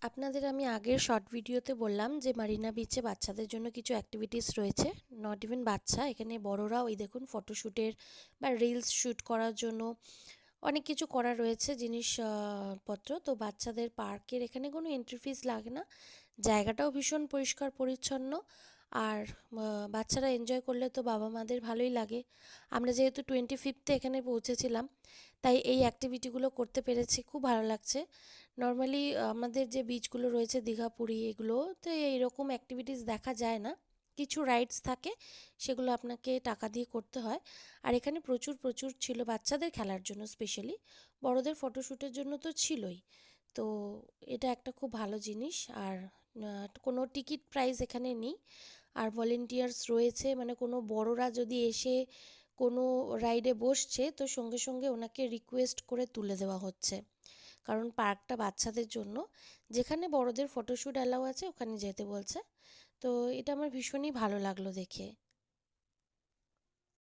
আপনাদের আমি আগের শর্ট ভিডিওতে বললাম যে মারিনা বিচে বাচ্চাদের জন্য কিছু অ্যাক্টিভিটিস রয়েছে। নট ইভেন বাচ্চা, এখানে বড়রাও এই দেখুন ফটোশ্যুটের বা রিলস শ্যুট করার জন্য অনেক কিছু করা রয়েছে জিনিসপত্র। তো বাচ্চাদের পার্কের এখানে কোনো এন্ট্রি ফিস লাগে না। জায়গাটাও ভীষণ পরিষ্কার পরিচ্ছন্ন। আর বাচ্চারা এনজয় করলে তো বাবা মাদের ভালোই লাগে। আমরা যেহেতু 25th এখানে পৌঁছেছিলাম, তাই এই অ্যাক্টিভিটিগুলো করতে পেরেছি, খুব ভালো লাগছে। নর্মালি আমাদের যে বিচগুলো রয়েছে দীঘা, পুরী, এগুলোতে এইরকম অ্যাক্টিভিটিস দেখা যায় না। কিছু রাইডস থাকে, সেগুলো আপনাকে টাকা দিয়ে করতে হয়। আর এখানে প্রচুর প্রচুর ছিল বাচ্চাদের খেলার জন্য স্পেশালি। বড়দের ফটোশ্যুটের জন্য তো ছিলই। তো এটা একটা খুব ভালো জিনিস। আর কোনো টিকিট প্রাইস এখানে নেই। আর ভলেন্টিয়ার্স রয়েছে, মানে কোনো বড়রা যদি এসে কোনো রাইডে বসছে তো সঙ্গে সঙ্গে ওনাকে রিকোয়েস্ট করে তুলে দেওয়া হচ্ছে, কারণ পার্কটা বাচ্চাদের জন্য। যেখানে বড়দের ফটোশ্যুট অ্যালাউ আছে ওখানে যেতে বলছে। তো এটা আমার ভীষণই ভালো লাগলো দেখে।